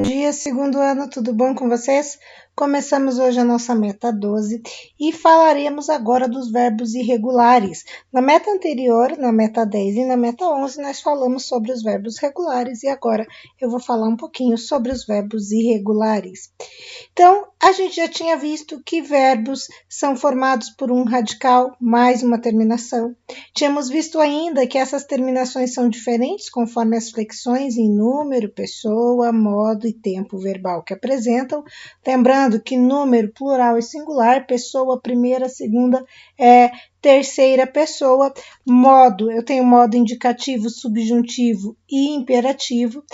Bom dia, segundo ano, tudo bom com vocês? Começamos hoje a nossa meta 12 e falaremos agora dos verbos irregulares. Na meta anterior, na meta 10 e na meta 11, nós falamos sobre os verbos regulares e agora eu vou falar um pouquinho sobre os verbos irregulares. Então, a gente já tinha visto que verbos são formados por um radical mais uma terminação. Tínhamos visto ainda que essas terminações são diferentes conforme as flexões em número, pessoa, modo e tempo verbal que apresentam. Lembrando que número, plural e singular, pessoa, primeira, segunda, terceira pessoa. Modo, eu tenho modo indicativo, subjuntivo e imperativo.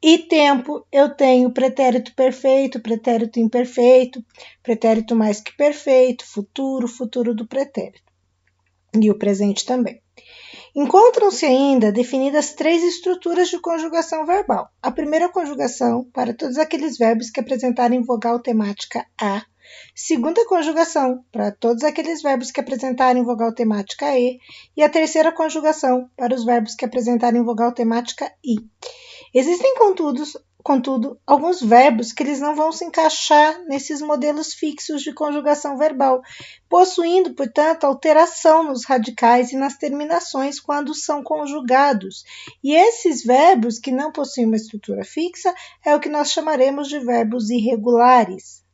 E tempo, eu tenho pretérito perfeito, pretérito imperfeito, pretérito mais que perfeito, futuro, futuro do pretérito. E o presente também. Encontram-se ainda definidas 3 estruturas de conjugação verbal. A primeira conjugação, para todos aqueles verbos que apresentarem vogal temática A. Segunda conjugação, para todos aqueles verbos que apresentarem vogal temática E. E a terceira conjugação, para os verbos que apresentarem vogal temática I. Existem, contudo, alguns verbos que eles não vão se encaixar nesses modelos fixos de conjugação verbal, possuindo, portanto, alteração nos radicais e nas terminações quando são conjugados. E esses verbos que não possuem uma estrutura fixa é o que nós chamaremos de verbos irregulares.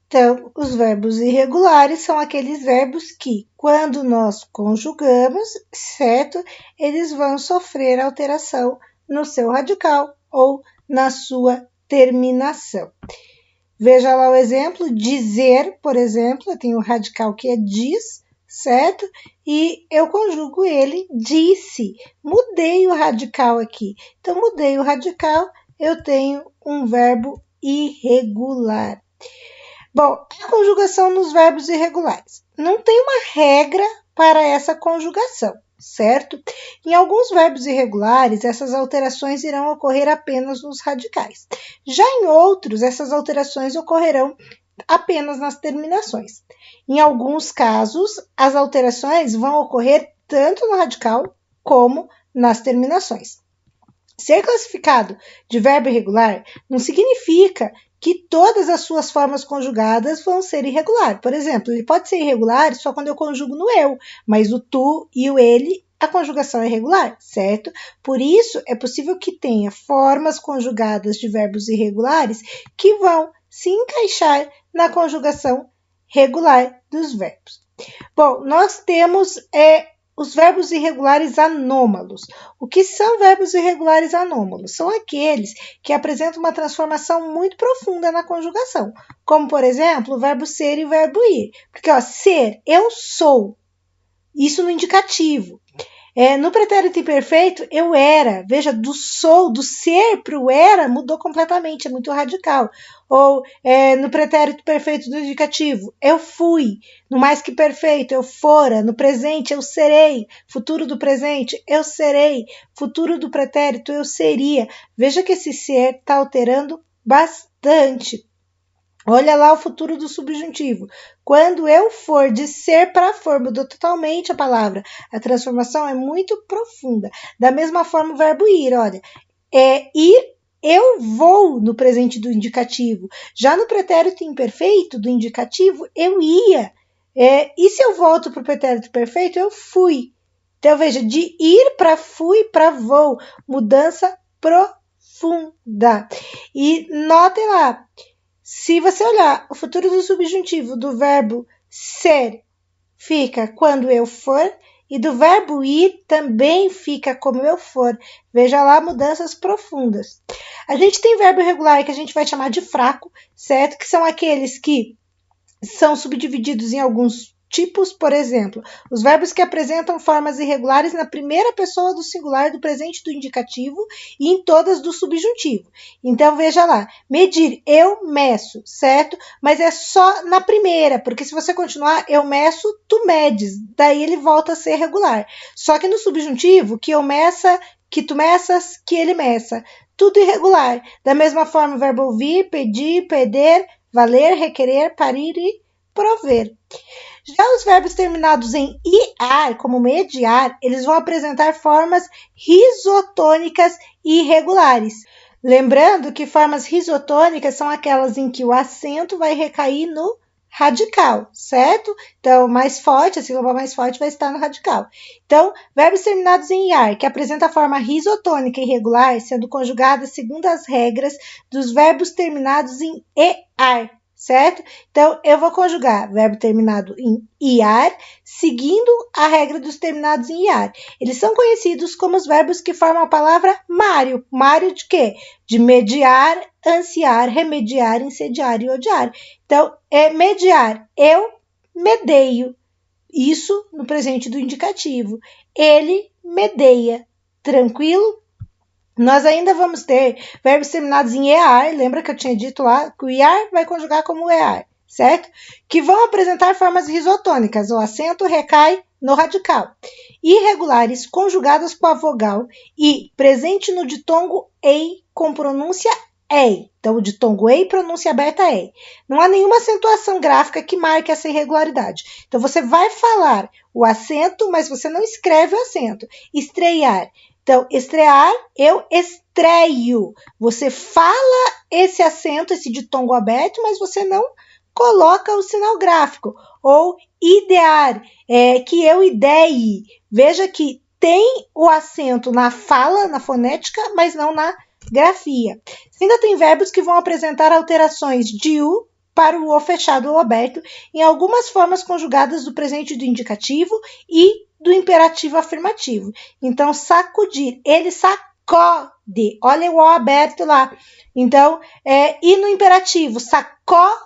Então, os verbos irregulares são aqueles verbos que, quando nós conjugamos, certo, eles vão sofrer alteração no seu radical ou na sua terminação. Veja lá o exemplo, dizer, por exemplo, eu tenho o radical que é diz, certo? E eu conjugo ele, disse. Mudei o radical aqui. Então, mudei o radical, eu tenho um verbo irregular. Bom, a conjugação nos verbos irregulares. Não tem uma regra para essa conjugação, certo? Em alguns verbos irregulares, essas alterações irão ocorrer apenas nos radicais. Já em outros, essas alterações ocorrerão apenas nas terminações. Em alguns casos, as alterações vão ocorrer tanto no radical como nas terminações. Ser classificado de verbo irregular não significa que todas as suas formas conjugadas vão ser irregular. Por exemplo, ele pode ser irregular só quando eu conjugo no eu, mas o tu e o ele, a conjugação é regular, certo? Por isso, é possível que tenha formas conjugadas de verbos irregulares que vão se encaixar na conjugação regular dos verbos. Bom, nós temos os verbos irregulares anômalos. O que são verbos irregulares anômalos? São aqueles que apresentam uma transformação muito profunda na conjugação, como, por exemplo, o verbo ser e o verbo ir. Porque, ser, eu sou, isso no indicativo. No pretérito imperfeito, eu era. Veja, do sou, do ser para o era, mudou completamente, é muito radical. Ou no pretérito perfeito do indicativo, eu fui. No mais que perfeito, eu fora. No presente, eu serei. Futuro do presente, eu serei. Futuro do pretérito, eu seria. Veja que esse ser está alterando bastante. Olha lá o futuro do subjuntivo. Quando eu for de ser para for, mudou totalmente a palavra. A transformação é muito profunda. Da mesma forma, o verbo ir, olha. Ir, eu vou no presente do indicativo. Já no pretérito imperfeito do indicativo, eu ia. E se eu volto para o pretérito perfeito, eu fui. Então, veja, de ir para fui para vou. Mudança profunda. E notem lá. Se você olhar o futuro do subjuntivo do verbo ser, fica quando eu for, e do verbo ir também fica como eu for. Veja lá mudanças profundas. A gente tem verbo irregular que a gente vai chamar de fraco, certo? Que são aqueles que são subdivididos em alguns tipos, por exemplo, os verbos que apresentam formas irregulares na primeira pessoa do singular do presente do indicativo e em todas do subjuntivo. Então, veja lá, medir, eu meço, certo? Mas é só na primeira, porque se você continuar, eu meço, tu medes, daí ele volta a ser regular. Só que no subjuntivo, que eu meça, que tu meças, que ele meça, tudo irregular. Da mesma forma, o verbo ouvir, pedir, perder, valer, requerer, parir e prover. Já os verbos terminados em iar, como mediar, eles vão apresentar formas risotônicas irregulares. Lembrando que formas risotônicas são aquelas em que o acento vai recair no radical, certo? Então, mais forte, a sílaba mais forte vai estar no radical. Então, verbos terminados em iar, que apresenta a forma risotônica irregular, sendo conjugadas segundo as regras dos verbos terminados em ear, certo? Então, eu vou conjugar verbo terminado em iar, seguindo a regra dos terminados em iar. Eles são conhecidos como os verbos que formam a palavra mário. Mário de quê? De mediar, ansiar, remediar, insediar e odiar. Então, mediar. Eu medeio. Isso no presente do indicativo. Ele medeia. Tranquilo? Nós ainda vamos ter verbos terminados em EAR, lembra que eu tinha dito lá que o IAR vai conjugar como EAR, certo? Que vão apresentar formas risotônicas, o acento recai no radical. Irregulares conjugadas com a vogal e presente no ditongo EI com pronúncia EI. Então, o ditongo EI, pronúncia aberta EI. Não há nenhuma acentuação gráfica que marque essa irregularidade. Então, você vai falar o acento, mas você não escreve o acento. Estrear. Então, estrear, eu estreio. Você fala esse acento, esse ditongo aberto, mas você não coloca o sinal gráfico. Ou idear, que eu ideie. Veja que tem o acento na fala, na fonética, mas não na grafia. Você ainda tem verbos que vão apresentar alterações de U para o O fechado ou aberto em algumas formas conjugadas do presente do indicativo e do imperativo afirmativo. Então, sacudir, ele sacode. Olha o O aberto lá. Então, e no imperativo, sacode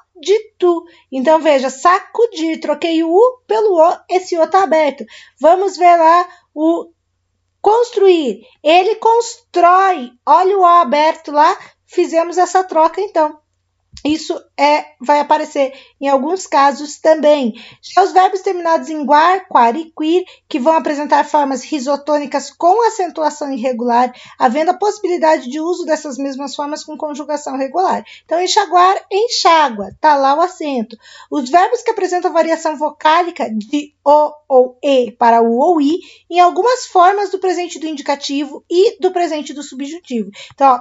tu. Então, veja, sacudir, troquei o U pelo O, esse O está aberto. Vamos ver lá o construir. Ele constrói. Olha o O aberto lá, fizemos essa troca, então. Isso vai aparecer em alguns casos também. Já os verbos terminados em guar, quar e quir, que vão apresentar formas risotônicas com acentuação irregular, havendo a possibilidade de uso dessas mesmas formas com conjugação regular. Então, enxaguar, enxágua, tá lá o acento. Os verbos que apresentam variação vocálica de o ou e para o ou i, em algumas formas do presente do indicativo e do presente do subjuntivo. Então, ó,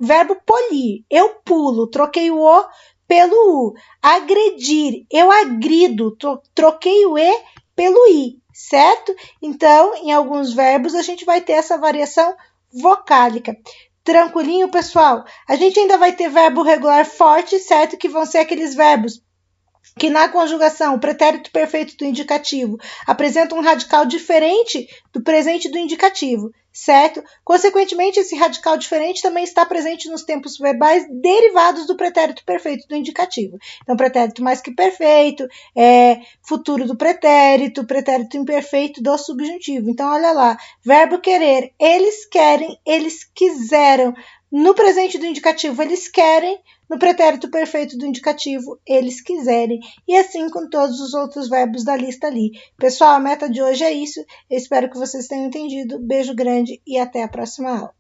verbo polir, eu pulo, troquei o o pelo u. Agredir, eu agrido, troquei o e pelo i, certo? Então, em alguns verbos, a gente vai ter essa variação vocálica. Tranquilinho, pessoal? A gente ainda vai ter verbo regular forte, certo? Que vão ser aqueles verbos que na conjugação, o pretérito perfeito do indicativo apresenta um radical diferente do presente do indicativo, certo? Consequentemente, esse radical diferente também está presente nos tempos verbais derivados do pretérito perfeito do indicativo. Então, pretérito mais que perfeito, futuro do pretérito imperfeito do subjuntivo. Então, olha lá, verbo querer, eles querem, eles quiseram. No presente do indicativo, eles querem. No pretérito perfeito do indicativo, eles quiserem. E assim com todos os outros verbos da lista ali. Pessoal, a meta de hoje é isso. Eu espero que vocês tenham entendido. Beijo grande e até a próxima aula.